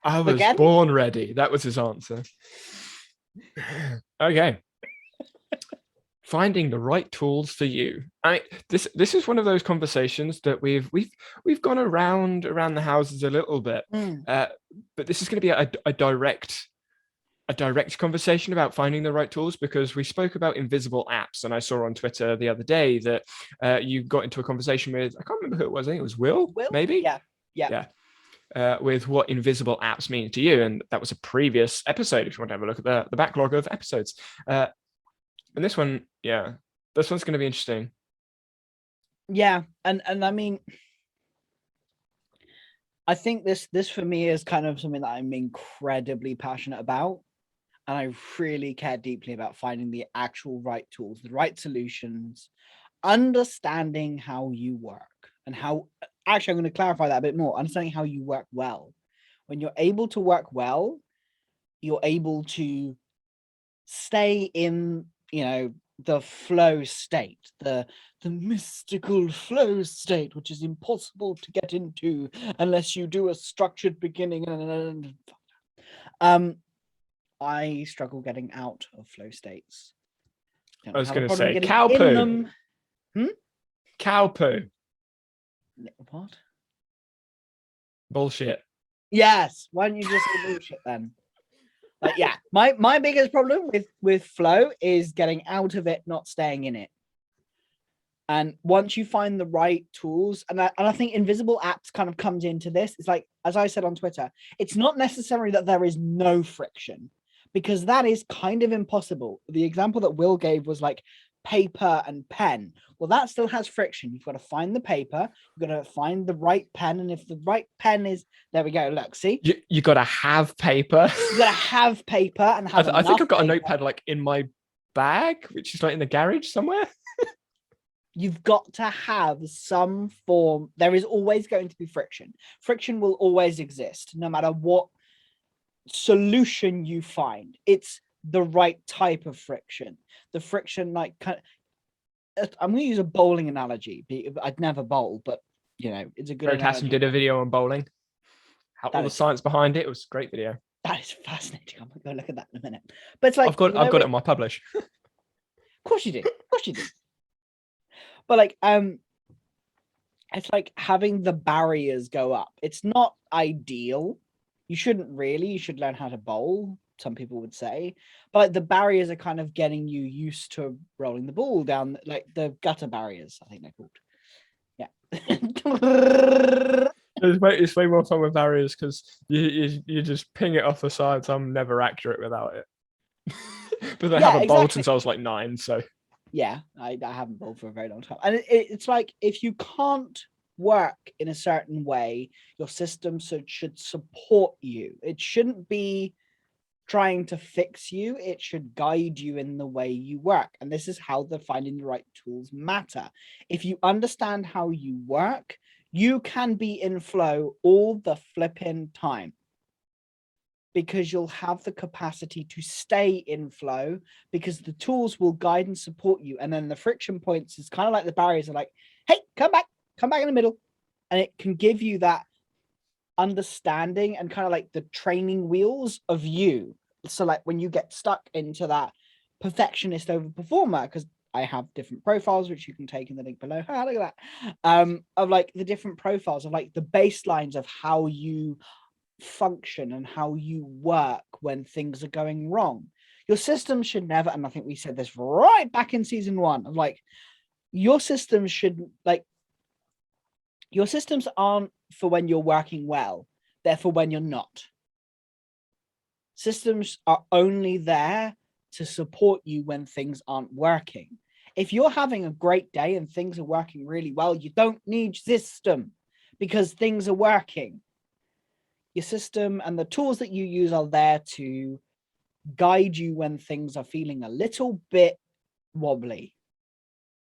I was Again? born ready. That was his answer. Okay. Finding the right tools for you. I mean, this is one of those conversations that we've gone around the houses a little bit, but this is going to be a direct conversation about finding the right tools, because we spoke about invisible apps, and I saw on Twitter the other day that you got into a conversation with, I can't remember who it was. I think it was Will. Maybe. Yeah. With what invisible apps mean to you, and that was a previous episode. If you want to have a look at the backlog of episodes. And this one, this one's going to be interesting. Yeah, and I mean, I think this for me is kind of something that I'm incredibly passionate about, and I really care deeply about finding the actual right tools, the right solutions, understanding how you work, and how. Actually, I'm going to clarify that a bit more. Understanding how you work well. When you're able to work well, you're able to stay in, the flow state, the mystical flow state, which is impossible to get into unless you do a structured beginning. I struggle getting out of flow states. I was going to say cow poo. Cow poo. What? Bullshit. Yes. Why don't you just say bullshit then? Like, yeah, my biggest problem with flow is getting out of it, not staying in it. And once you find the right tools, and I think invisible apps kind of comes into this. It's like, as I said on Twitter, it's not necessary that there is no friction, because that is kind of impossible. The example that Will gave was like paper and pen. Well, that still has friction. You've got to find the paper, you've got to find the right pen, and if the right pen is, there we go, look, see, you got to have paper. You got to have paper and have I think I've got paper. a notepad like in my bag, which is like in the garage somewhere. You've got to have some form. There is always going to be friction. Friction will always exist, no matter what solution you find. It's the right type of friction. The friction, like, I'm going to use a bowling analogy. I'd never bowl, but it's a good analogy. Did a video on bowling. All the science behind it. It was a great video. That is fascinating. I'm going to go look at that in a minute. But it's like, I've got it on my publish. Of course you do. But like, it's like having the barriers go up. It's not ideal. You shouldn't really. You should learn how to bowl, some people would say. But like, the barriers are kind of getting you used to rolling the ball down, like the gutter barriers, I think they're called. Yeah. It's way more fun with barriers, because you just ping it off the sides. I'm never accurate without it. But I haven't bowled since I was like 9, so. Yeah, I haven't bowled for a very long time. And it's like, if you can't work in a certain way, your system should support you. It shouldn't be trying to fix you. It should guide you in the way you work. And this is how finding the right tools matter. If you understand how you work, you can be in flow all the flipping time, because you'll have the capacity to stay in flow, because the tools will guide and support you. And then the friction points is kind of like the barriers are like, hey, come back in the middle. And it can give you that understanding and kind of like the training wheels of you. So like when you get stuck into that perfectionist over performer, because I have different profiles, which you can take in the link below. Ah, look at that. Of like the different profiles of like the baselines of how you function and how you work when things are going wrong. Your system should never, and I think we said this right back in season 1, of like, your system should, like, your systems aren't for when you're working well, they're for when you're not. Systems are only there to support you when things aren't working. If you're having a great day and things are working really well, you don't need system, because things are working. Your system and the tools that you use are there to guide you when things are feeling a little bit wobbly,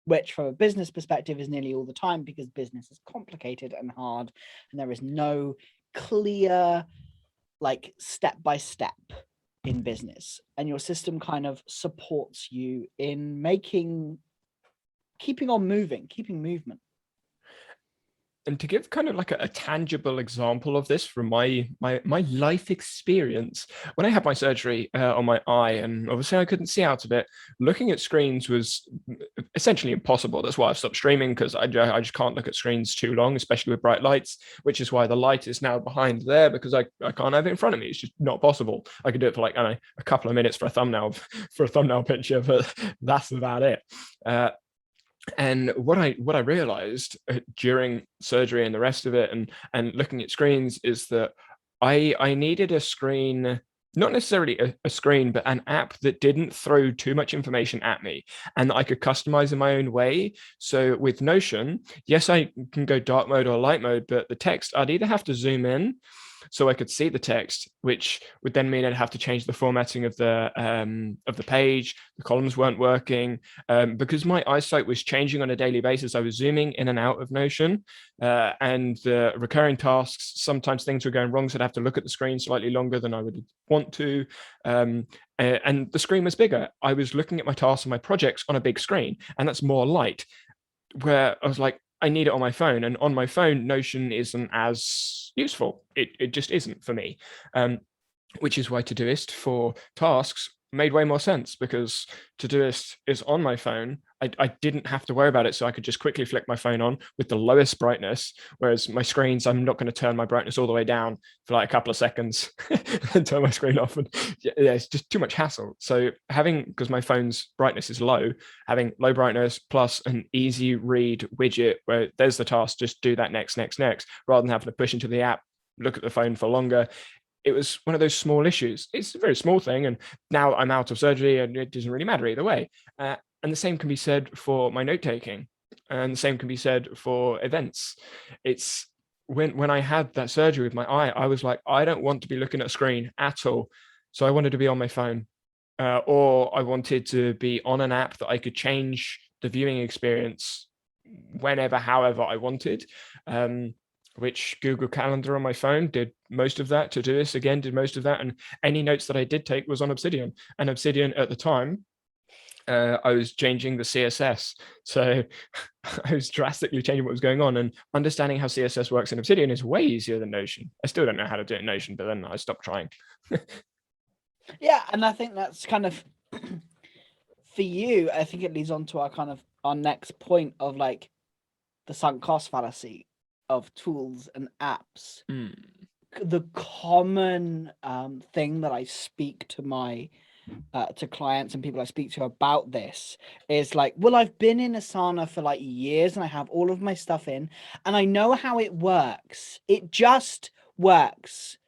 which from a business perspective is nearly all the time, because business is complicated and hard, and there is no clear, like, step by step in business. And your system kind of supports you in keeping on moving, keeping movement. and to give kind of like a tangible example of this from my life experience, when I had my surgery on my eye, and obviously I couldn't see out of it, looking at screens was essentially impossible. That's why I've stopped streaming, because I just can't look at screens too long, especially with bright lights, which is why the light is now behind there, because I can't have it in front of me. It's just not possible. I could do it for like, I don't know, a couple of minutes for a thumbnail picture, but that's about it. And what I realized during surgery and the rest of it, and looking at screens, is that I needed a screen, not necessarily a screen, but an app that didn't throw too much information at me, and that I could customize in my own way. So with Notion, yes, I can go dark mode or light mode, but the text, I'd either have to zoom in so I could see the text, which would then mean I'd have to change the formatting of the page. The columns weren't working because my eyesight was changing on a daily basis. I was zooming in and out of Notion, and the recurring tasks, sometimes things were going wrong, so I'd have to look at the screen slightly longer than I would want to. And the screen was bigger. I was looking at my tasks and my projects on a big screen, and that's more light. Where I was like, I need it on my phone, and on my phone, Notion isn't as useful. It just isn't for me, which is why Todoist for tasks made way more sense, because Todoist is on my phone. I didn't have to worry about it, so I could just quickly flick my phone on with the lowest brightness, whereas my screens, I'm not going to turn my brightness all the way down for like a couple of seconds and turn my screen off, and yeah, it's just too much hassle. So because my phone's brightness is low, having low brightness plus an easy read widget where there's the task, just do that next, rather than having to push into the app, look at the phone for longer. It was one of those small issues. It's a very small thing, and now I'm out of surgery and it doesn't really matter either way. And the same can be said for my note taking, and the same can be said for events. It's when I had that surgery with my eye, I was like, I don't want to be looking at a screen at all. So I wanted to be on my phone, or I wanted to be on an app that I could change the viewing experience whenever, however I wanted. Which Google Calendar on my phone did most of that. Todoist again did most of that, and any notes that I did take was on Obsidian. And Obsidian at the time, I was changing the CSS, so I was drastically changing what was going on. And understanding how CSS works in Obsidian is way easier than Notion. I still don't know how to do it in Notion, but then I stopped trying. Yeah, and I think that's kind of for you. I think it leads on to our next point of like the sunk cost fallacy of tools and apps. The common thing that I speak to my to clients and people I speak to about this is like, well, I've been in Asana for like years and I have all of my stuff in and I know how it works. It just works.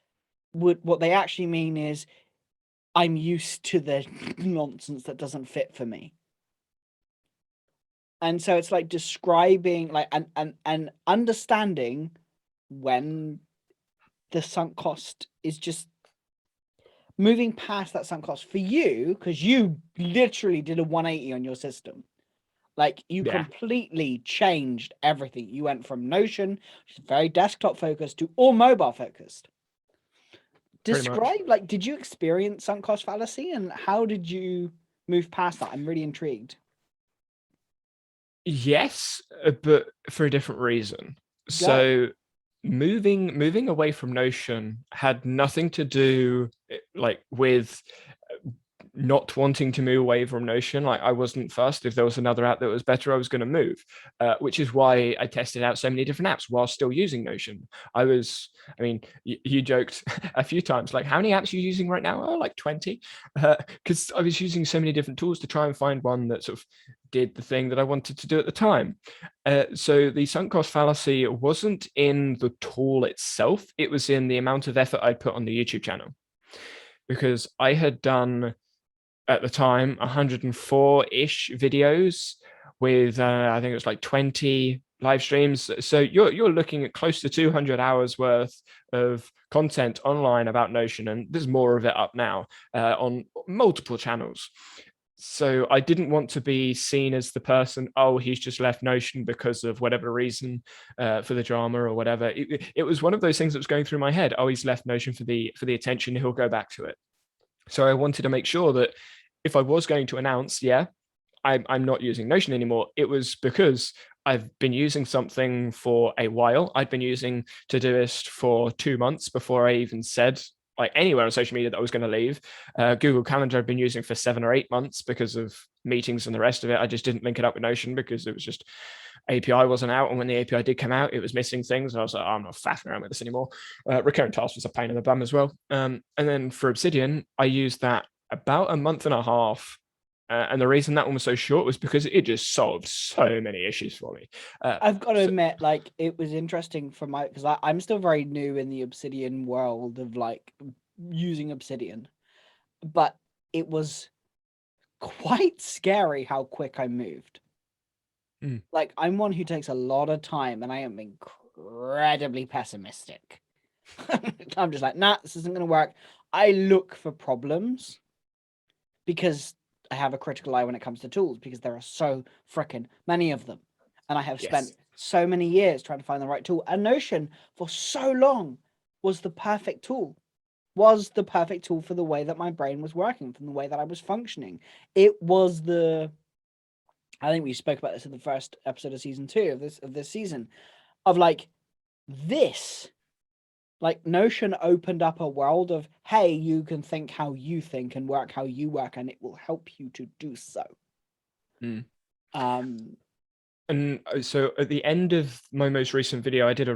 What they actually mean is I'm used to the nonsense that doesn't fit for me. And so it's like describing like and understanding when the sunk cost is just moving past that sunk cost for you, because you literally did a 180 on your system. Like you completely changed everything. You went from Notion, which is very desktop focused, to all mobile focused. Describe, like, did you experience sunk cost fallacy and how did you move past that? I'm really intrigued. Yes, but for a different reason. So moving away from Notion had nothing to do like with not wanting to move away from Notion. Like I wasn't fussed. If there was another app that was better, I was going to move, which is why I tested out so many different apps while still using Notion. I mean, you joked a few times, like, how many apps are you using right now? Oh, like 20, because I was using so many different tools to try and find one that sort of did the thing that I wanted to do at the time. So the sunk cost fallacy wasn't in the tool itself. It was in the amount of effort I'd put on the YouTube channel, because I had done at the time 104-ish videos with I think it was like 20 live streams. So you're looking at close to 200 hours worth of content online about Notion, and there's more of it up now on multiple channels. So I didn't want to be seen as the person, oh, he's just left Notion because of whatever reason, for the drama or whatever. It was one of those things that was going through my head. Oh, he's left Notion for the attention, he'll go back to it. So I wanted to make sure that if I was going to announce, I'm not using Notion anymore, it was because I've been using something for a while. I'd been using Todoist for 2 months before I even said like anywhere on social media that I was going to leave. Google Calendar I've been using for 7 or 8 months because of meetings and the rest of it. I just didn't link it up with Notion because it was just API wasn't out. And when the API did come out, it was missing things. And I was like, oh, I'm not faffing around with this anymore. Recurring tasks was a pain in the bum as well. And then for Obsidian, I used that about a month and a half. And the reason that one was so short was because it just solved so many issues for me. I've got to admit, like, it was interesting for my, because I'm still very new in the Obsidian world of like using Obsidian, but it was quite scary how quick I moved. Like, I'm one who takes a lot of time, and I am incredibly pessimistic. I'm just like, nah, this isn't going to work. I look for problems because I have a critical eye when it comes to tools, because there are so freaking many of them. And I have spent so many years trying to find the right tool. And Notion, for so long, was the perfect tool. Was the perfect tool for the way that my brain was working, from the way that I was functioning. It was I think we spoke about this in the first episode of season 2 of this season, of like this. Like, Notion opened up a world of, hey, you can think how you think and work how you work, and it will help you to do so. And so at the end of my most recent video, I did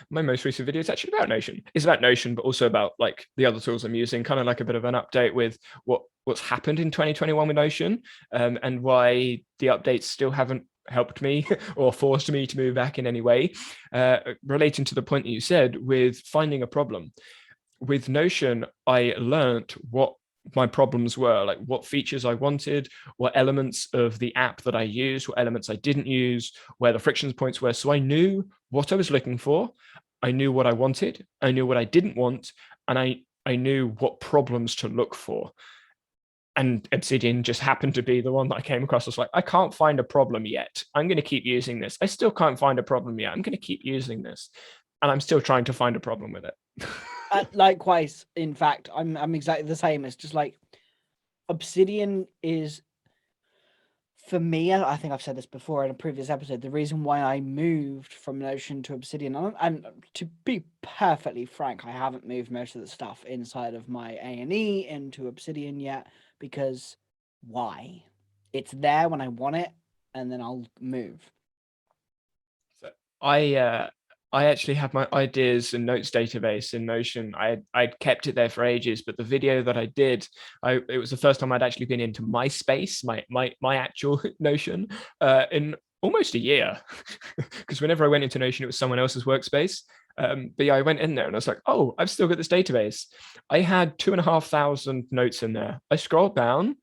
my most recent video is actually about Notion. It's about Notion, but also about like the other tools I'm using, kind of like a bit of an update with what's happened in 2021 with Notion, and why the updates still haven't helped me or forced me to move back in any way, relating to the point that you said with finding a problem. With Notion, I learned what my problems were, like what features I wanted, what elements of the app that I used, what elements I didn't use, where the friction points were. So I knew what I was looking for. I knew what I wanted. I knew what I didn't want. And I knew what problems to look for. And Obsidian just happened to be the one that I came across. I was like, I can't find a problem yet. I'm going to keep using this. I still can't find a problem yet. I'm going to keep using this. And I'm still trying to find a problem with it. Likewise, in fact, I'm exactly the same. It's just like Obsidian is, for me, I think I've said this before in a previous episode, the reason why I moved from Notion to Obsidian, and to be perfectly frank, I haven't moved most of the stuff inside of my A&E into Obsidian yet, because why? It's there when I want it, and then I'll move. So I actually have my ideas and notes database in Notion. I'd kept it there for ages, but the video that I did, it was the first time I'd actually been into my space, my actual Notion, in almost a year. Because whenever I went into Notion, it was someone else's workspace. But yeah, I went in there and I was like, oh, I've still got this database. I had 2,500 notes in there. I scrolled down.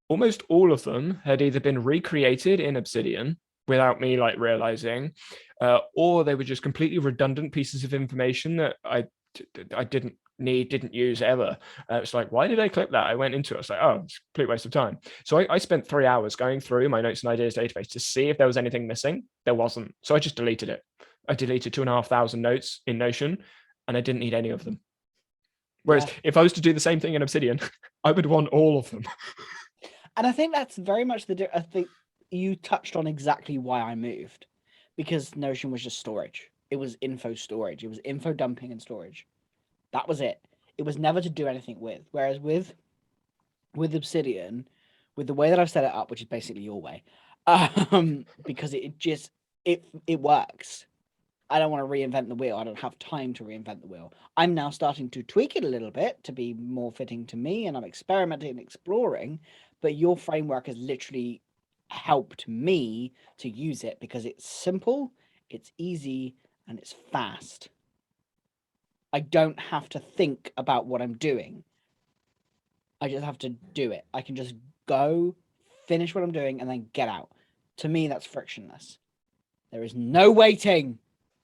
Almost all of them had either been recreated in Obsidian without me like realizing, or they were just completely redundant pieces of information that I didn't need, didn't use ever. It's like, why did I click that? I went into it. I was like, oh, it's a complete waste of time. So I spent 3 hours going through my notes and ideas database to see if there was anything missing. There wasn't. So I just deleted it. I deleted 2,500 notes in Notion, and I didn't need any of them. Whereas if I was to do the same thing in Obsidian, I would want all of them. And I think that's very much I think you touched on exactly why I moved, because Notion was just storage. It was info storage. It was info dumping and storage. That was it. It was never to do anything with. Whereas with Obsidian, with the way that I've set it up, which is basically your way, because it works. I don't want to reinvent the wheel. I don't have time to reinvent the wheel. I'm now starting to tweak it a little bit to be more fitting to me, and I'm experimenting and exploring. But your framework has literally helped me to use it because it's simple, it's easy, and it's fast. I don't have to think about what I'm doing. I just have to do it. I can just go, finish what I'm doing, and then get out. To me, that's frictionless. There is no waiting.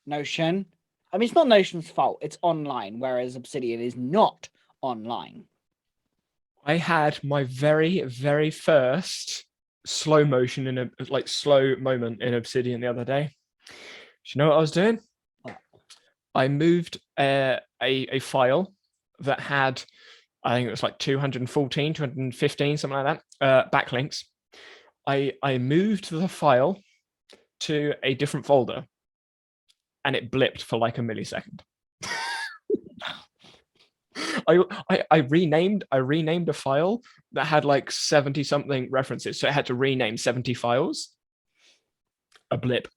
Notion. I mean, it's not Notion's fault. It's online, whereas Obsidian is not online. I had my very, very first slow motion slow moment in Obsidian the other day. Do you know what I was doing? I moved a file that had, I think it was like 214, 215, something like that, backlinks. I moved the file to a different folder and it blipped for like a millisecond. I renamed a file that had like 70 something references, so it had to rename 70 files. A blip.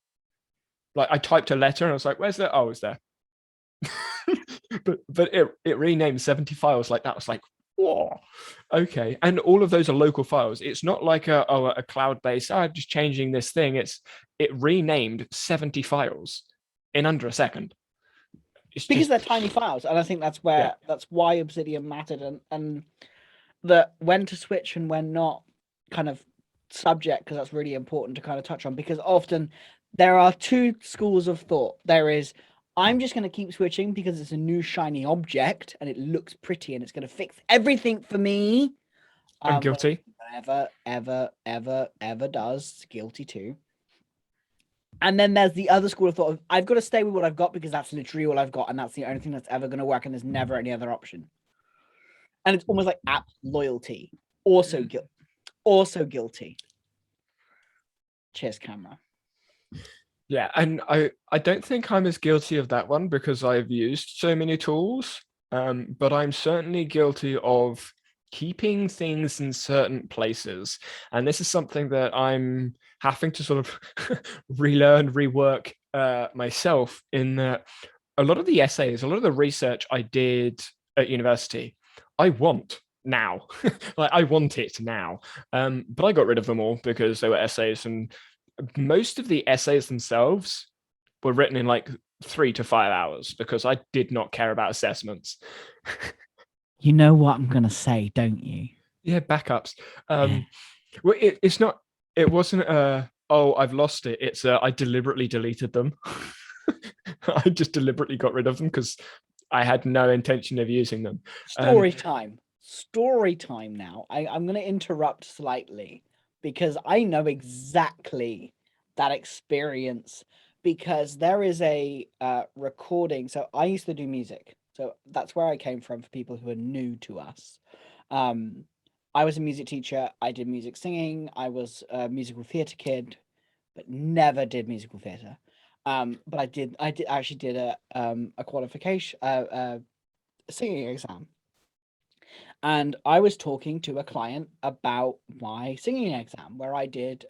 Like I typed a letter and I was like, where's that? Oh, it's there. but it renamed 70 files like that. I was like, whoa, okay. And all of those are local files. It's not like a cloud-based, I'm just changing this thing. It renamed 70 files in under a second. Because they're tiny files, and I think that's why Obsidian mattered, and that when to switch and when not kind of subject, because that's really important to kind of touch on, because often there are two schools of thought. There is, I'm just going to keep switching because it's a new shiny object and it looks pretty and it's going to fix everything for me. I'm guilty. Ever does. Guilty too. And then there's the other school of thought of, I've got to stay with what I've got because that's literally all I've got and that's the only thing that's ever going to work and there's never any other option. And it's almost like app loyalty. Also guilty. Cheers, camera. Yeah, and I don't think I'm as guilty of that one because I've used so many tools, but I'm certainly guilty of keeping things in certain places. And this is something that I'm having to sort of relearn, rework myself, in that a lot of the essays, a lot of the research I did at university, I want now. Like I want it now. But I got rid of them all because they were essays, and most of the essays themselves were written in like 3 to 5 hours because I did not care about assessments. You know what I'm going to say, don't you? Yeah, backups. Well, it wasn't oh, I've lost it. It's I deliberately deleted them. I just deliberately got rid of them because I had no intention of using them. Story time now. I'm going to interrupt slightly because I know exactly that experience, because there is a recording. So I used to do music. So that's where I came from for people who are new to us. I was a music teacher. I did music singing. I was a musical theatre kid, but never did musical theatre. But I actually did a qualification, singing exam. And I was talking to a client about my singing exam, where I did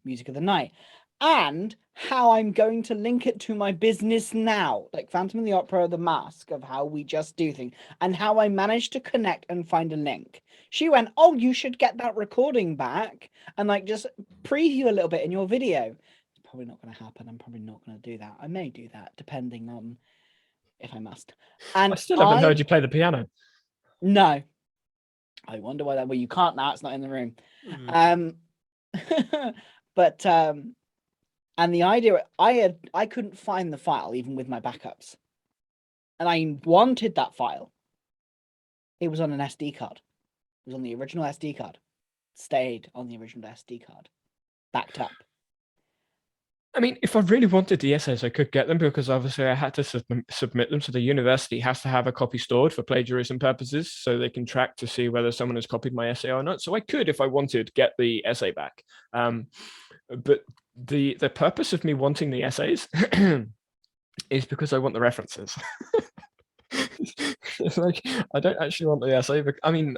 music of the night, and how I'm going to link it to my business now, like Phantom of the Opera, The Mask, of how we just do things, and how I managed to connect and find a link. She went, oh, you should get that recording back and like just preview a little bit in your video. It's probably not going to happen. I'm probably not going to do that. I may do that depending on if I must. And I still haven't heard you play the piano. No. I wonder why that. Well, you can't now. It's not in the room. But and the idea, I couldn't find the file even with my backups, and I wanted that file. It was on an SD card. It was on the original SD card. Stayed on the original SD card, backed up. I mean, if I really wanted the essays, I could get them, because obviously I had to submit them. So the university has to have a copy stored for plagiarism purposes, so they can track to see whether someone has copied my essay or not. So I could, if I wanted, get the essay back. But the purpose of me wanting the essays is because I want the references. It's like, I don't actually want the essay. But I mean,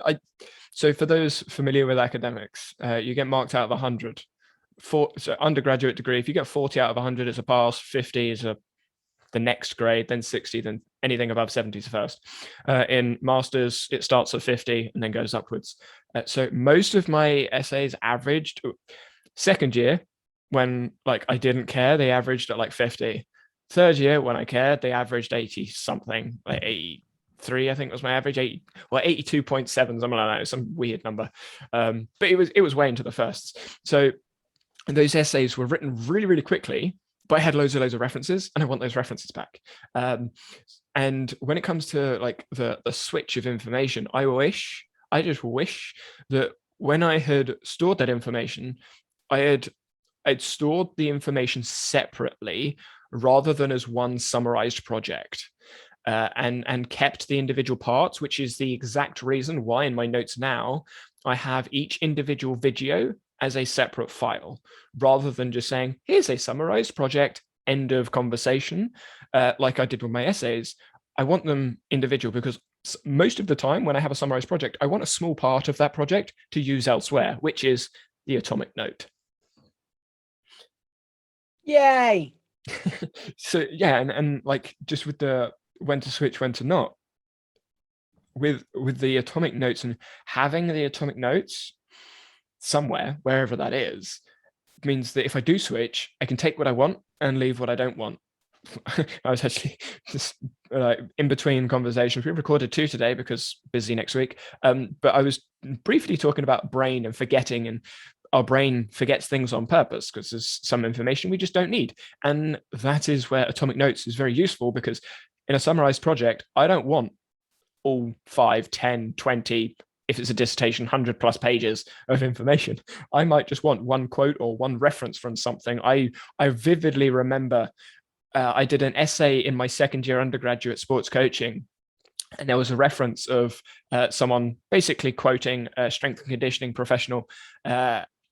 so for those familiar with academics, you get marked out of 100. So undergraduate degree, if you get 40 out of 100, it's a pass. 50 is the next grade, then 60, then anything above 70 is first. In masters, it starts at 50 and then goes upwards. So most of my essays averaged, second year, when like I didn't care, they averaged at like 50. Third year, when I cared, they averaged 80 something, like 83, I think was my average. 82.7, something like that, some weird number. But it was way into the firsts. So those essays were written really, really quickly, but I had loads of references, and I want those references back. And when it comes to like the switch of information, I just wish that when I had stored that information, I'd stored the information separately rather than as one summarized project. And kept the individual parts, which is the exact reason why in my notes now I have each individual video as a separate file, rather than just saying, here's a summarized project, end of conversation, like I did with my essays. I want them individual, because most of the time when I have a summarized project, I want a small part of that project to use elsewhere, which is the atomic note. Yay! So yeah, and like just with the when to switch, when to not, with the atomic notes, and having the atomic notes somewhere, wherever that is, means that if I do switch, I can take what I want and leave what I don't want. I was actually just in between conversations. We recorded 2 today because busy next week. But I was briefly talking about brain and forgetting, and our brain forgets things on purpose because there's some information we just don't need. And that is where atomic notes is very useful, because in a summarized project, I don't want all 5, 10, 20, if it's a dissertation, 100+ pages of information. I might just want one quote or one reference from something. I vividly remember I did an essay in my second year undergraduate sports coaching, and there was a reference of someone basically quoting a strength and conditioning professional,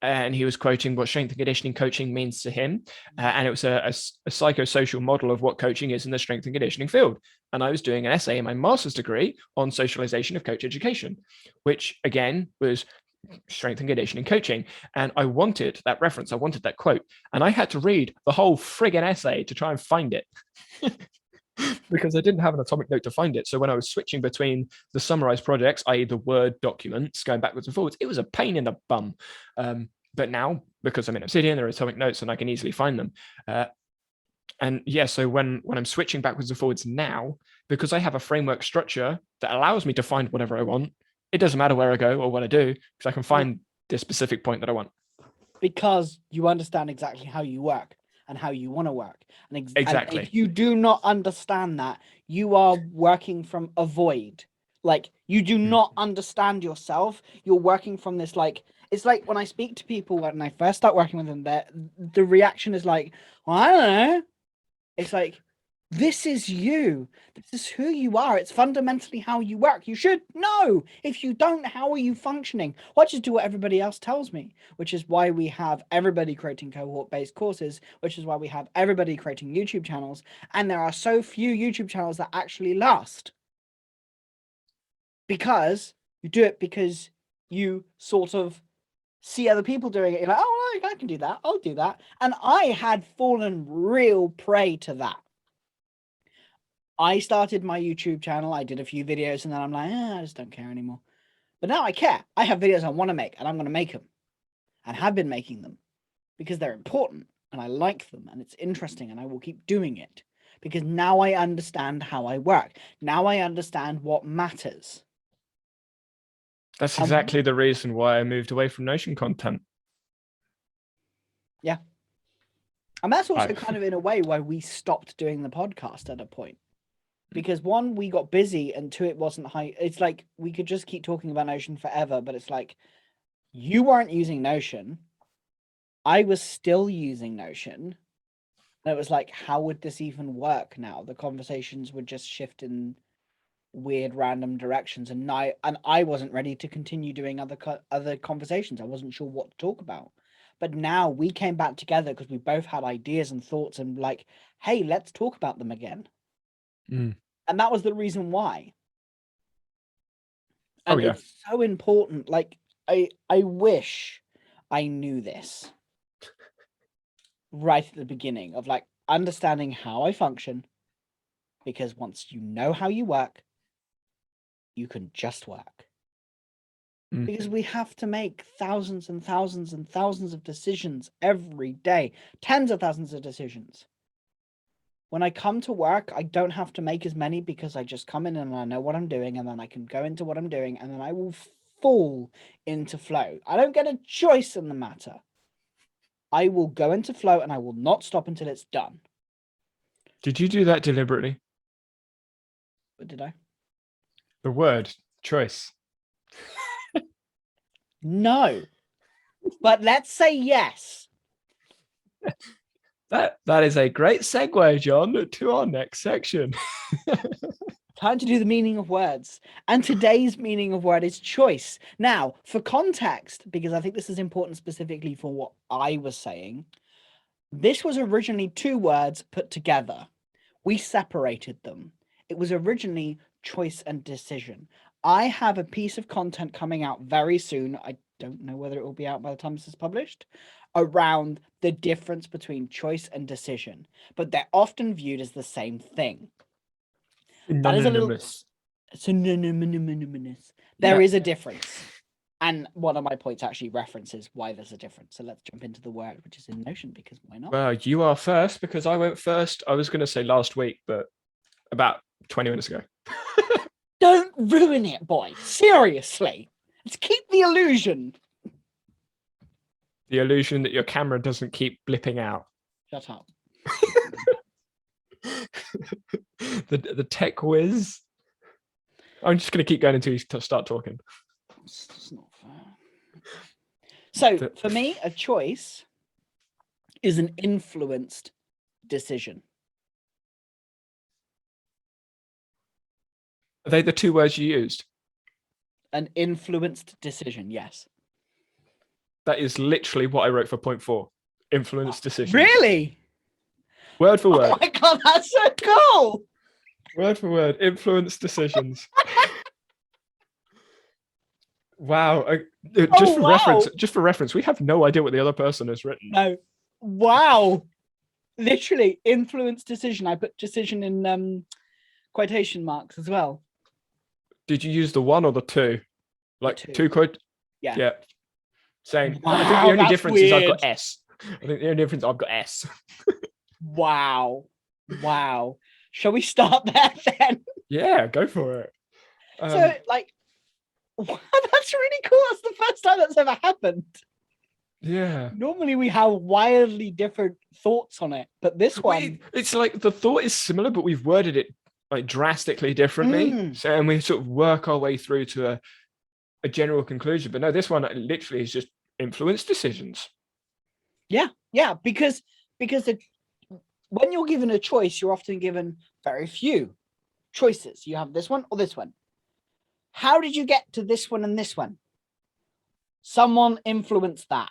and he was quoting what strength and conditioning coaching means to him, and it was a psychosocial model of what coaching is in the strength and conditioning field. And I was doing an essay in my master's degree on socialization of coach education, which again was strength and conditioning coaching. And I wanted that reference, I wanted that quote, and I had to read the whole friggin' essay to try and find it. Because I didn't have an atomic note to find it. So when I was switching between the summarized projects, i.e. the Word documents, going backwards and forwards, it was a pain in the bum. But now, because I'm in Obsidian, there are atomic notes and I can easily find them. And yeah, so when I'm switching backwards and forwards now, because I have a framework structure that allows me to find whatever I want, it doesn't matter where I go or what I do, because I can find the specific point that I want. Because you understand exactly how you work and how you want to work. And exactly. And if you do not understand that, you are working from a void. Like, you do not understand yourself. You're working from this, like, it's like when I speak to people, when I first start working with them, the reaction is like, well, I don't know. It's like, this is you. This is who you are. It's fundamentally how you work. You should know. If you don't, how are you functioning? Well, I just do what everybody else tells me, which is why we have everybody creating cohort-based courses, which is why we have everybody creating YouTube channels. And there are so few YouTube channels that actually last. Because you do it because you sort of see other people doing it. You're like, oh, I can do that. I'll do that. And I had fallen real prey to that. I started my YouTube channel. I did a few videos and then I'm like, I just don't care anymore. But now I care. I have videos I want to make and I'm going to make them and have been making them because they're important and I like them and it's interesting and I will keep doing it because now I understand how I work. Now I understand what matters. That's exactly the reason why I moved away from Notion content. Yeah. And that's also kind of in a way why we stopped doing the podcast at a point. Because 1, we got busy, and 2, it wasn't high. It's like we could just keep talking about Notion forever, but it's like you weren't using Notion. I was still using Notion. And it was like, how would this even work now? The conversations would just shift in weird random directions, and I wasn't ready to continue doing other conversations. I wasn't sure what to talk about. But now we came back together because we both had ideas and thoughts and like, hey, let's talk about them again. And that was the reason why. And it's so important. Like, I wish I knew this right at the beginning of like understanding how I function, because once you know how you work, you can just work. Because we have to make thousands and thousands and thousands of decisions every day, tens of thousands of decisions. When I come to work, I don't have to make as many because I just come in and I know what I'm doing, and then I can go into what I'm doing, and then I will fall into flow. I don't get a choice in the matter. I will go into flow and I will not stop until it's done. Did you do that deliberately? What did I? The word choice. No. But let's say yes. That is a great segue, John, to our next section. Time to do the meaning of words. And today's meaning of word is choice. Now, for context, because I think this is important specifically for what I was saying, this was originally 2 words put together. We separated them. It was originally choice and decision. I have a piece of content coming out very soon. I don't know whether it will be out by the time this is published, around the difference between choice and decision, but they're often viewed as the same thing. That is a little synonymous. There is a difference. And one of my points actually references why there's a difference. So let's jump into the word, which is in Notion, because why not? Well, you are first because I went first. I was going to say last week, but about 20 minutes ago. Don't ruin it, boy. Seriously. Let's keep the illusion. The illusion that your camera doesn't keep blipping out. Shut up. the tech whiz. I'm just going to keep going until you start talking. It's not fair. So for me, a choice is an influenced decision. Are they the 2 words you used? An influenced decision, yes. That is literally what I wrote for point 4. Influenced decision. Really? Word for word. Oh my god, that's so cool. Word for word. Influenced decisions. Wow. Just for reference, we have no idea what the other person has written. No. Wow. Literally, influenced decision. I put decision in quotation marks as well. Did you use the 1 or the 2? Like The 2. 2 quote? Yeah. Same. Wow, I think the only difference is I've weird. got S. I think the only difference I've got S. Wow. Shall we start there then? Yeah, go for it. So, like, wow, that's really cool. That's the first time that's ever happened. Yeah. Normally we have wildly different thoughts on it, but this one, it's like the thought is similar, but we've worded it like drastically differently. So, and we sort of work our way through to a general conclusion. But no, this one literally is just influence decisions. Yeah, because when you're given a choice, you're often given very few choices. You have this one or this one. How did you get to this one and this one? Someone influenced that.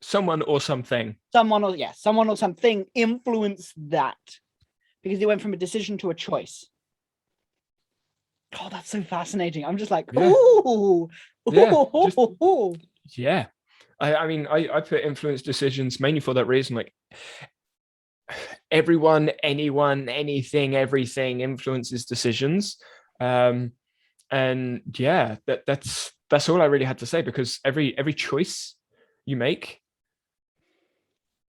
Someone or something. Someone or something influenced that, because they went from a decision to a choice. Oh, that's so fascinating. I'm just like, ooh. Yeah. I mean, I put influence decisions mainly for that reason. Like, everyone, anyone, anything, everything influences decisions. And yeah, that's all I really had to say, because every choice you make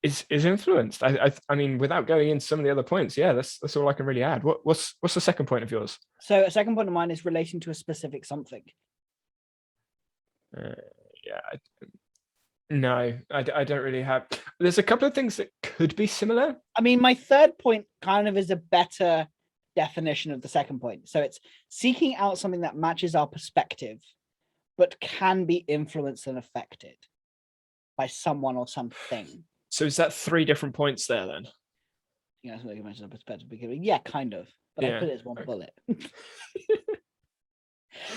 is influenced. I mean, without going into some of the other points, yeah, that's all I can really add. What's the second point of yours? So a second point of mine is relating to a specific something. No, I don't really have. There's a couple of things that could be similar. I mean, my third point kind of is a better definition of the second point. So it's seeking out something that matches our perspective, but can be influenced and affected by someone or something. So is that 3 different points there then? You know, something matches our perspective. Yeah, kind of. But I put it as one bullet.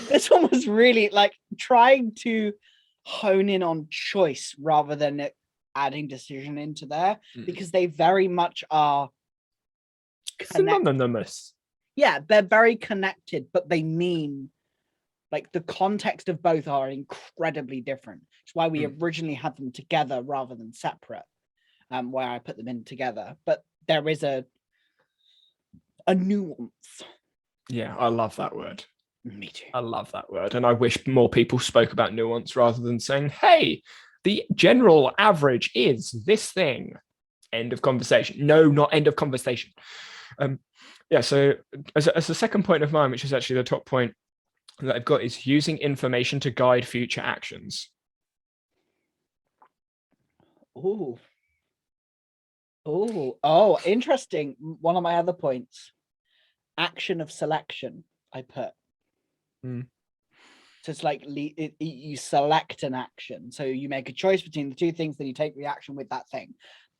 This one was really like trying to hone in on choice rather than adding decision into there, because they very much are synonymous. Yeah, they're very connected, but they mean, like, the context of both are incredibly different. It's why we originally had them together rather than separate, where I put them in together. But there is a nuance. Yeah, I love that word. Me too. I love that word. And I wish more people spoke about nuance rather than saying, hey, the general average is this thing. End of conversation. No, not end of conversation. Yeah, so as a second point of mine, which is actually the top point that I've got, is using information to guide future actions. Oh, interesting. One of my other points, action of selection, I put. So it's like you select an action. So you make a choice between the 2 things, then you take the action with that thing.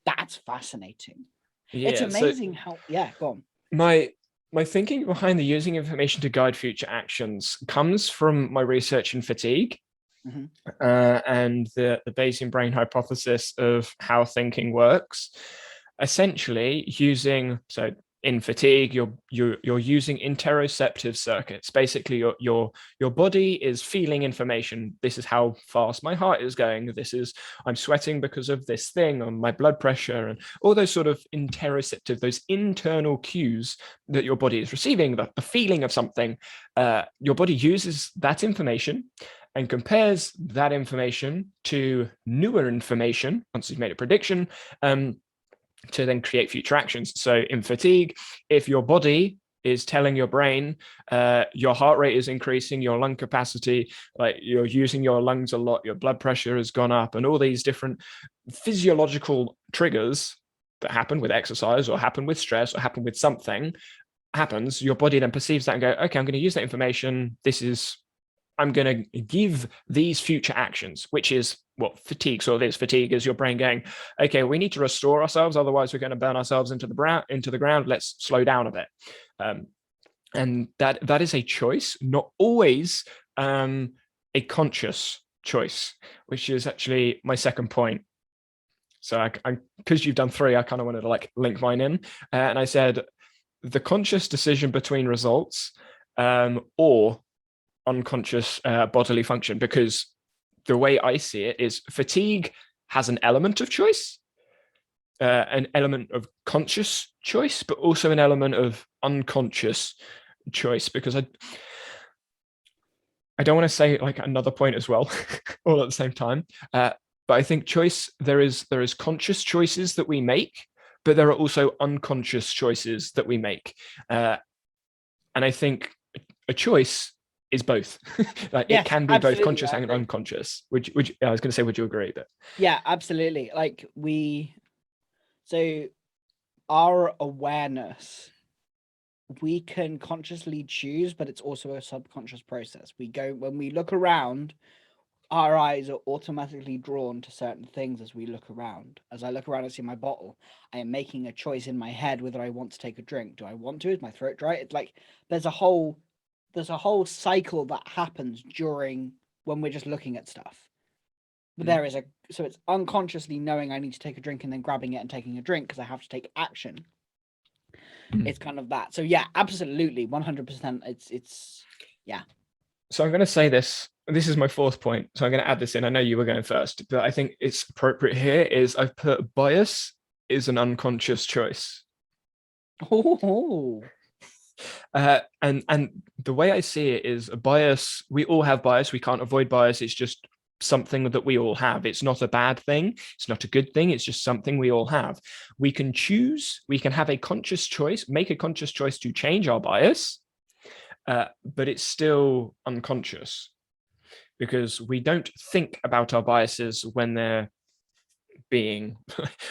That's fascinating. Yeah, it's amazing how, go on. my thinking behind the using information to guide future actions comes from my research in fatigue. Mm-hmm. And the Bayesian brain hypothesis of how thinking works. Essentially, in fatigue, you're using interoceptive circuits. Basically, your body is feeling information. This is how fast my heart is going. I'm sweating because of this thing on my blood pressure, and all those sort of interoceptive, those internal cues that your body is receiving, the feeling of something. Your body uses that information and compares that information to newer information once you've made a prediction, to then create future actions. So in fatigue, if your body is telling your brain your heart rate is increasing, your lung capacity, like you're using your lungs a lot, your blood pressure has gone up, and all these different physiological triggers that happen with exercise or happen with stress or happen with something happens, your body then perceives that and go, okay, I'm going to use that information. I'm going to give these future actions, which is what fatigue sort of is. Fatigue is your brain going, okay, we need to restore ourselves, otherwise we're going to burn ourselves into the ground. Let's slow down a bit. And that is a choice, not always a conscious choice, which is actually my second point. So because you've done three, I kind of wanted to like link mine in. And I said the conscious decision between results or unconscious bodily function, because the way I see it is fatigue has an element of choice, an element of conscious choice, but also an element of unconscious choice, because I don't want to say like another point as well all at the same time, but I think there is conscious choices that we make, but there are also unconscious choices that we make, and I think a choice is both. Like Yes, it can be both conscious and absolutely. unconscious. Would you, I was going to say, would you agree? But Yeah, absolutely. Like so our awareness, we can consciously choose, but it's also a subconscious process. When we look around, our eyes are automatically drawn to certain things as we look around. As I look around and see my bottle, I am making a choice in my head whether I want to take a drink. Do I want to? Is my throat dry? It's like there's a whole cycle that happens during when we're just looking at stuff. But so it's unconsciously knowing I need to take a drink and then grabbing it and taking a drink because I have to take action. It's kind of that. So yeah, absolutely, 100%. It's yeah. So I'm going to say this. This is my fourth point. So I'm going to add this in. I know you were going first, but I think it's appropriate here. I've put bias is an unconscious choice. Oh. And the way I see it is a bias. We all have bias. We can't avoid bias. It's just something that we all have. It's not a bad thing. It's not a good thing. It's just something we all have. We can choose. We can have a conscious choice, make a conscious choice to change our bias, but it's still unconscious because we don't think about our biases when they're being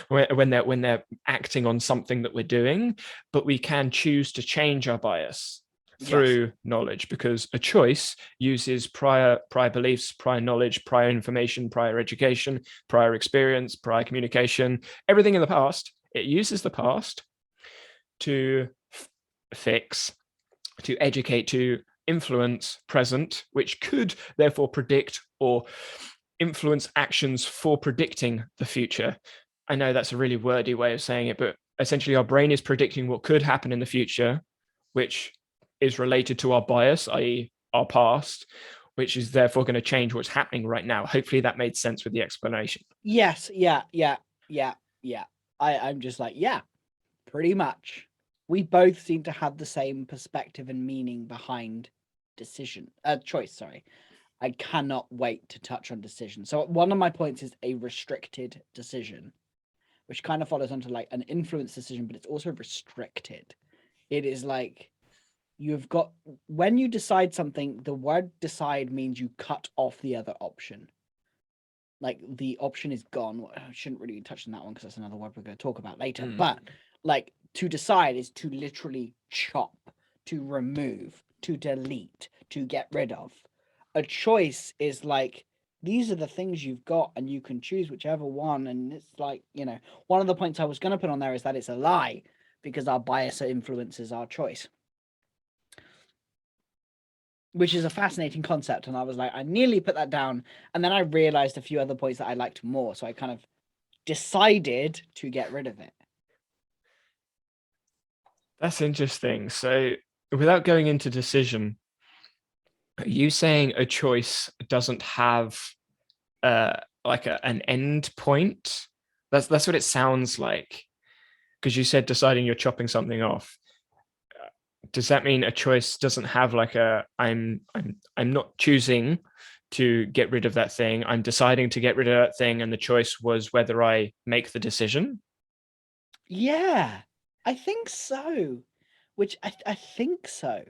when they're acting on something that we're doing, but we can choose to change our bias through knowledge, because a choice uses prior beliefs, prior knowledge, prior information, prior education, prior experience, prior communication, everything in the past. It uses the past to fix, to educate, to influence present, which could therefore predict or influence actions for predicting the future. I know that's a really wordy way of saying it, but essentially our brain is predicting what could happen in the future, which is related to our bias, i.e. our past, which is therefore going to change what's happening right now. Hopefully that made sense with the explanation. Yes, yeah. I'm just like, yeah, pretty much. We both seem to have the same perspective and meaning behind choice, sorry. I cannot wait to touch on decision. So one of my points is a restricted decision, which kind of follows onto like an influence decision, but it's also restricted. It is like when you decide something, the word decide means you cut off the other option. Like the option is gone. I shouldn't really touch on that one because that's another word we're going to talk about later. But like to decide is to literally chop, to remove, to delete, to get rid of. A choice is like, these are the things you've got and you can choose whichever one. And it's like, one of the points I was going to put on there is that it's a lie because our bias influences our choice. which is a fascinating concept. And I was like, I nearly put that down. And then I realized a few other points that I liked more. So I kind of decided to get rid of it. That's interesting. So without going into decision, are you saying a choice doesn't have like an end point? That's what it sounds like. Because you said deciding you're chopping something off. Does that mean a choice doesn't have like a I'm not choosing to get rid of that thing. I'm deciding to get rid of that thing, and the choice was whether I make the decision? Yeah, I think so. Which I think so.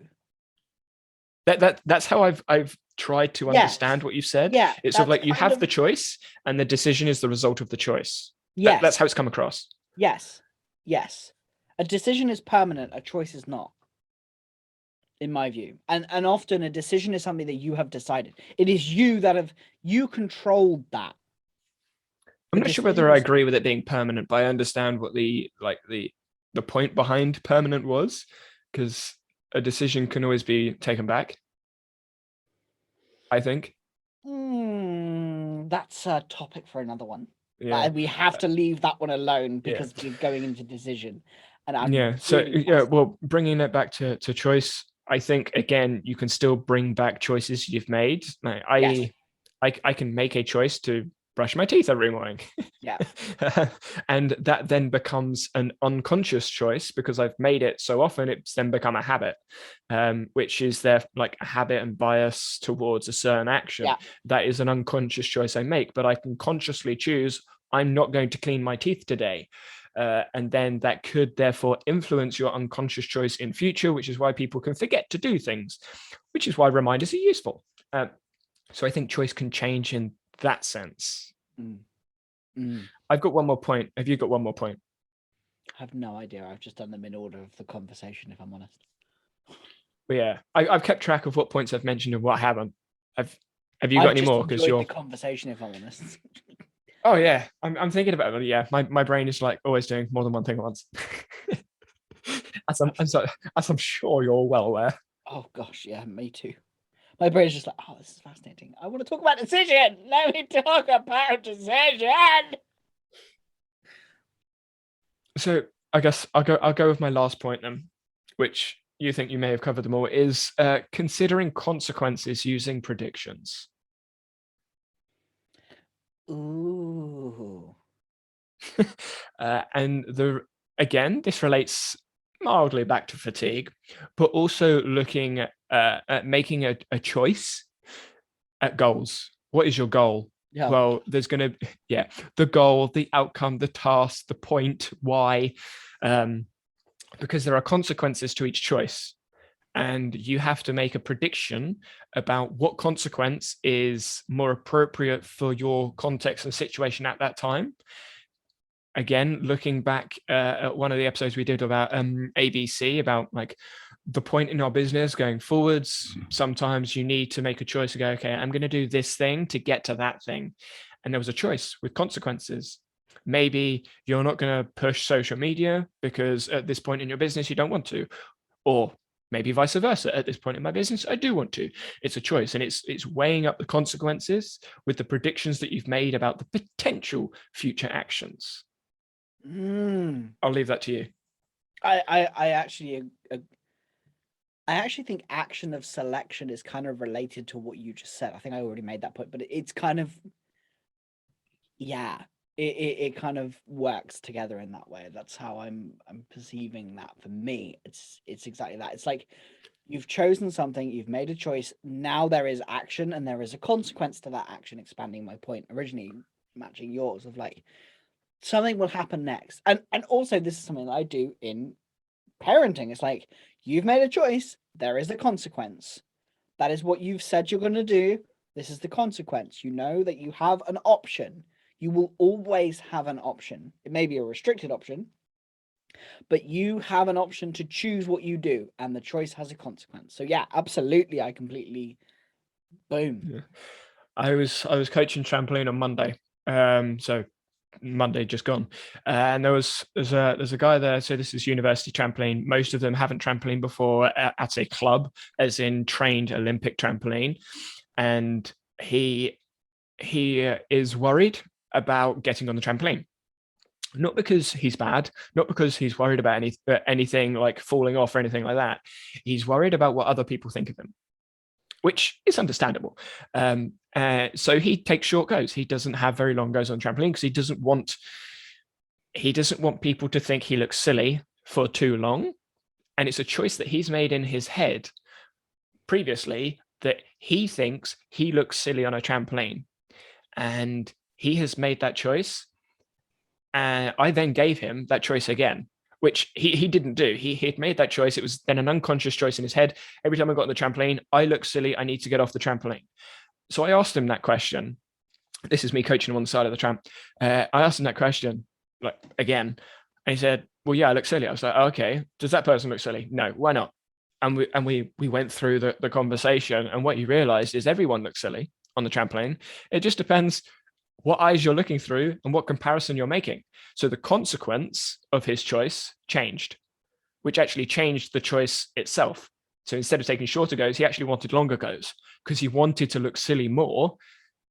That's how I've tried to understand Yes. what you said. Yeah, It's sort of that's like you kind have the of choice, and the decision is the result of the choice. That's yes. how it's come across. Yes. Yes. A decision is permanent, a choice is not, in my view. And often a decision is something that you have decided. It is you that have you controlled that. I'm The not sure whether decision I is agree with it being permanent, but I understand what the point behind permanent was, because a decision can always be taken back, I think. that's a topic for another one. Yeah. We have to leave that one alone Yeah. because we're going into decision. And I'm Yeah. So really yeah, well, bringing it back to choice, I think again you can still bring back choices you've made. Like, yes. I can make a choice to brush my teeth every morning. Yeah. And that then becomes an unconscious choice because I've made it so often, it's then become a habit, which is there like a habit and bias towards a certain action. Yeah. That is an unconscious choice I make, but I can consciously choose I'm not going to clean my teeth today. And then that could therefore influence your unconscious choice in future, which is why people can forget to do things, which is why reminders are useful. So I think choice can change in that sense. I've got one more point. Have you got one more point? I have no idea. I've just done them in order of the conversation, if I'm honest. But yeah, I've kept track of what points I've mentioned and what I haven't. Have you got I've any just more? Because enjoyed you're the conversation, if I'm honest. oh yeah, I'm thinking about it. Yeah, my brain is like always doing more than one thing at once. as I'm sure you're well aware. Oh gosh, yeah, me too. My brain's just like, oh, this is fascinating. I want to talk about decision. Let me talk about decision. So I guess I'll go with my last point then, which you think you may have covered them all, is considering consequences using predictions. Ooh. And this relates mildly back to fatigue, but also looking at making a choice at goals. What is your goal? Yeah. Well, there's going to, the goal, the outcome, the task, the point, why, because there are consequences to each choice. And you have to make a prediction about what consequence is more appropriate for your context and situation at that time. Again, looking back at one of the episodes we did about ABC, about like the point in our business going forwards, sometimes you need to make a choice to go, okay, I'm going to do this thing to get to that thing. And there was a choice with consequences. Maybe you're not going to push social media because at this point in your business, you don't want to, or maybe vice versa. At this point in my business, I do want to. It's a choice, and it's weighing up the consequences with the predictions that you've made about the potential future actions. I'll leave that to you. I actually think action of selection is kind of related to what you just said. I think I already made that point, but it's kind of, yeah, it kind of works together in that way. That's how I'm perceiving that. For me, it's exactly that. It's like you've chosen something, you've made a choice. Now there is action and there is a consequence to that action, expanding my point originally, matching yours of like something will happen next. And also this is something that I do in parenting. It's like you've made a choice, there is a consequence. That is what you've said you're going to do. This is the consequence. You know that you have an option. You will always have an option. It may be a restricted option, but you have an option to choose what you do, and the choice has a consequence. So yeah, absolutely, I completely boom. Yeah. I was coaching trampoline on Monday. So Monday just gone, and there's a guy there. So this is university trampoline. Most of them haven't trampoline before at a club, as in trained Olympic trampoline, and he is worried about getting on the trampoline. Not because he's bad, not because he's worried about anything like falling off or anything like that. He's worried about what other people think of him, which is understandable. So he takes short goes. He doesn't have very long goes on trampoline because he doesn't want people to think he looks silly for too long. And it's a choice that he's made in his head previously, that he thinks he looks silly on a trampoline. And he has made that choice. And I then gave him that choice again, which he didn't do. He had made that choice. It was then an unconscious choice in his head. Every time I got on the trampoline, I look silly. I need to get off the trampoline. So I asked him that question. This is me coaching him on the side of the tramp. I asked him that question like again, and he said, "Well, yeah, I look silly." I was like, oh, "Okay, does that person look silly?" "No." "Why not?" And we went through the conversation, and what you realized is everyone looks silly on the trampoline. It just depends what eyes you're looking through and what comparison you're making. So the consequence of his choice changed, which actually changed the choice itself. So instead of taking shorter goes, he actually wanted longer goes because he wanted to look silly more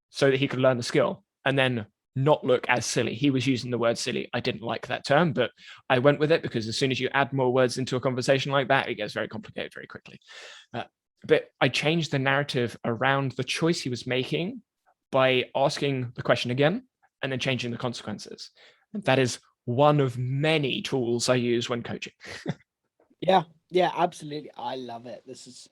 so that he could learn the skill and then not look as silly. He was using the word silly. I didn't like that term, but I went with it because as soon as you add more words into a conversation like that, it gets very complicated very quickly. But I changed the narrative around the choice he was making by asking the question again and then changing the consequences. That is one of many tools I use when coaching. Yeah, absolutely. I love it. This is,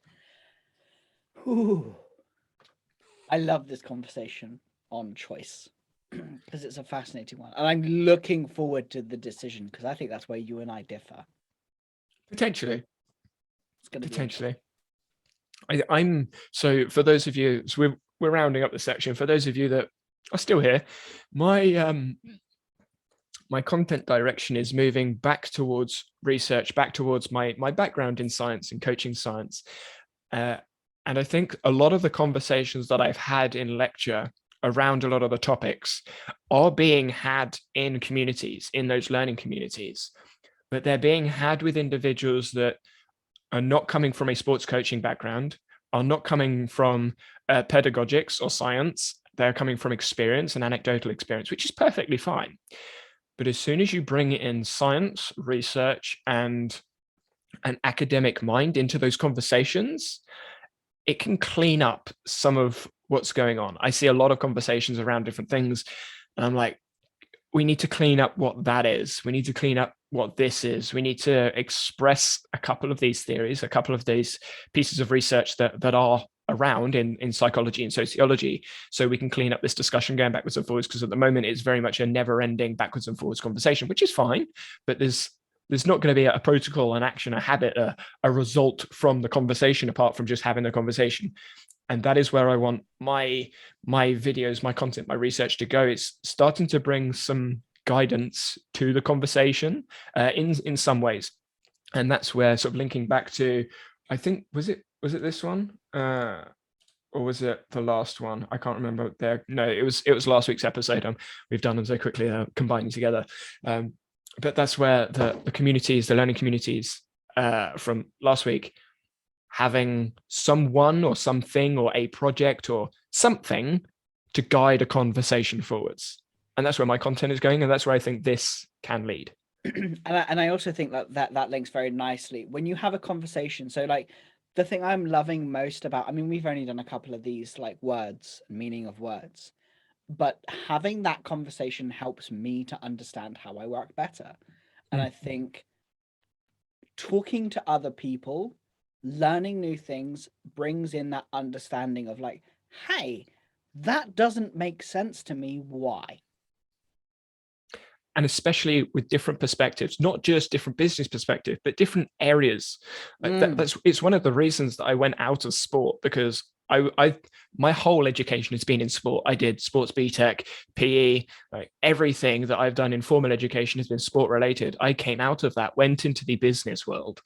I love this conversation on choice because it's a fascinating one. And I'm looking forward to the decision because I think that's where you and I differ. Potentially. It's going to potentially. I'm so for those of you, so we're rounding up the section. For those of you that are still here, my content direction is moving back towards research, back towards my background in science and coaching science. And I think a lot of the conversations that I've had in lecture around a lot of the topics are being had in communities, in those learning communities, but they're being had with individuals that are not coming from a sports coaching background, are not coming from pedagogics or science. They're coming from experience and anecdotal experience, which is perfectly fine. But as soon as you bring in science, research, and an academic mind into those conversations, it can clean up some of what's going on. I see a lot of conversations around different things, and I'm like, we need to clean up what that is. We need to clean up what this is. We need to express a couple of these theories, a couple of these pieces of research that are around in psychology and sociology, so we can clean up this discussion going backwards and forwards, because at the moment it's very much a never-ending backwards and forwards conversation, which is fine, but there's not going to be a protocol, an action, a habit, a result from the conversation apart from just having the conversation. And that is where I want my videos, my content, my research to go. It's starting to bring some guidance to the conversation in some ways. And that's where, sort of linking back to, I think, was it this one? Or was it the last one? I can't remember there. No, it was last week's episode. We've done them so quickly, combining together. But that's where the communities, the learning communities from last week, having someone or something or a project or something to guide a conversation forwards. And that's where my content is going. And that's where I think this can lead. And I also think that links very nicely when you have a conversation. So like the thing I'm loving most about, I mean, we've only done a couple of these like words and meaning of words, but having that conversation helps me to understand how I work better. And I think talking to other people, learning new things brings in that understanding of like, hey, that doesn't make sense to me. Why? And especially with different perspectives, not just different business perspective, but different areas. It's one of the reasons that I went out of sport, because my whole education has been in sport. I did sports BTEC, PE, like everything that I've done in formal education has been sport related. I came out of that, went into the business world,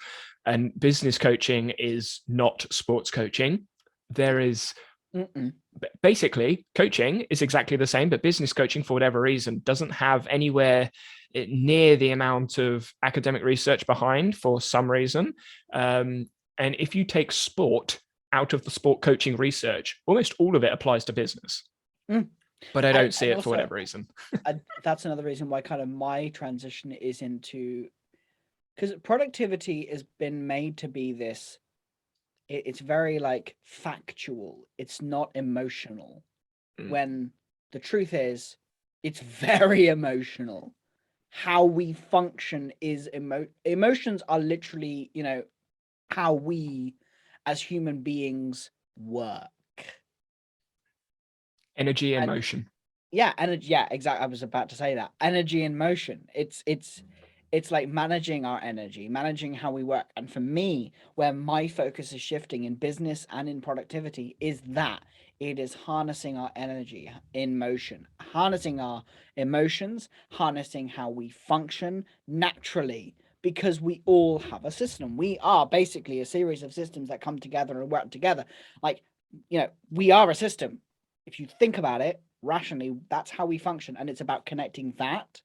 and business coaching is not sports coaching. There is basically coaching is exactly the same, but business coaching, for whatever reason, doesn't have anywhere near the amount of academic research behind for some reason. And if you take sport out of the sport coaching research, almost all of it applies to business. But I don't see it for whatever reason. That's another reason why kind of my transition is into, because productivity has been made to be this, it's very like factual. It's not emotional. When the truth is, it's very emotional. How we function is emotions are literally, you know, how we as human beings work. Energy and motion. Yeah, energy. Yeah, exactly. I was about to say that. Energy and motion. It's like managing our energy, managing how we work. And for me, where my focus is shifting in business and in productivity is that it is harnessing our energy in motion, harnessing our emotions, harnessing how we function naturally, because we all have a system. We are basically a series of systems that come together and work together. Like, you know, we are a system. If you think about it rationally, that's how we function. And it's about connecting that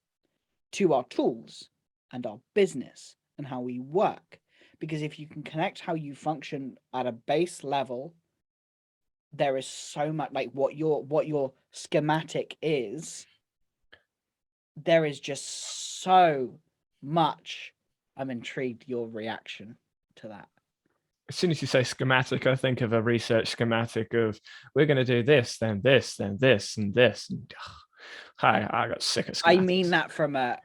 to our tools and our business and how we work. Because if you can connect how you function at a base level, there is so much, like what your schematic is, there is just so much. I'm intrigued your reaction to that. As soon as you say schematic, I think of a research schematic of we're going to do this, then this, then this, and this. And, I got sick of schematics. I mean that from a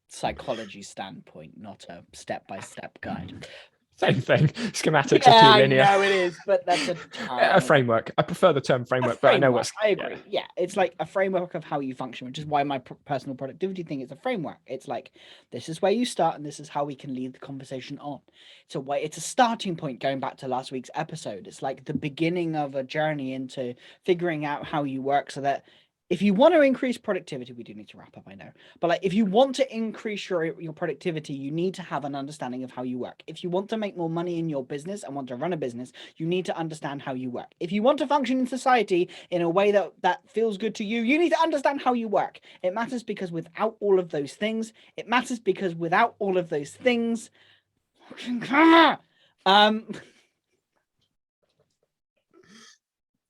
psychology standpoint, not a step-by-step guide. Same thing. Schematics are too linear. I know it is, but that's a framework. I prefer the term framework, but I know what's. I agree. Yeah, it's like a framework of how you function, which is why my personal productivity thing is a framework. It's like, this is where you start, and this is how we can lead the conversation on. So it's a starting point. Going back to last week's episode, it's like the beginning of a journey into figuring out how you work, so that if you want to increase productivity, we do need to wrap up, I know. But like, if you want to increase your productivity, you need to have an understanding of how you work. If you want to make more money in your business and want to run a business, you need to understand how you work. If you want to function in society in a way that feels good to you, you need to understand how you work. It matters because without all of those things,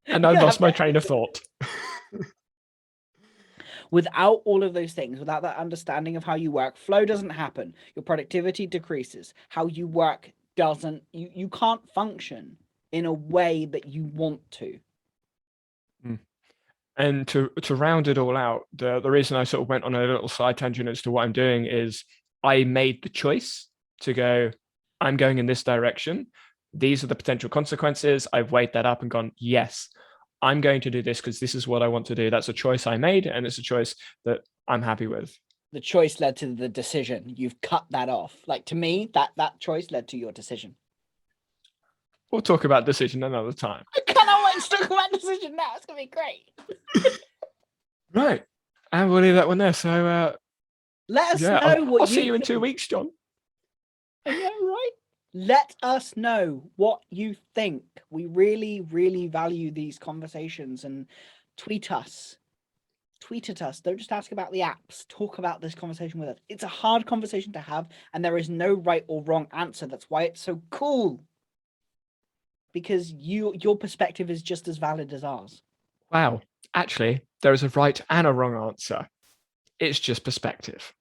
And I lost my train of thought. Without all of those things, without that understanding of how you work, flow doesn't happen. Your productivity decreases. How you work doesn't, you can't function in a way that you want to. And to round it all out, the reason I sort of went on a little side tangent as to what I'm doing is I made the choice to go, I'm going in this direction. These are the potential consequences. I've weighed that up and gone, yes, I'm going to do this because this is what I want to do. That's a choice I made, and it's a choice that I'm happy with. The choice led to the decision. You've cut that off. Like, to me, that choice led to your decision. We'll talk about decision another time. I cannot wait to talk about decision now. It's going to be great. Right. And we'll leave that one there. So let us know what I'll see you in 2 weeks, John. Yeah, right. Let us know what you think. We really, really value these conversations, and tweet us. Tweet at us. Don't just ask about the apps. Talk about this conversation with us. It's a hard conversation to have, and there is no right or wrong answer. That's why it's so cool. Because your perspective is just as valid as ours. Wow. Actually, there is a right and a wrong answer. It's just perspective.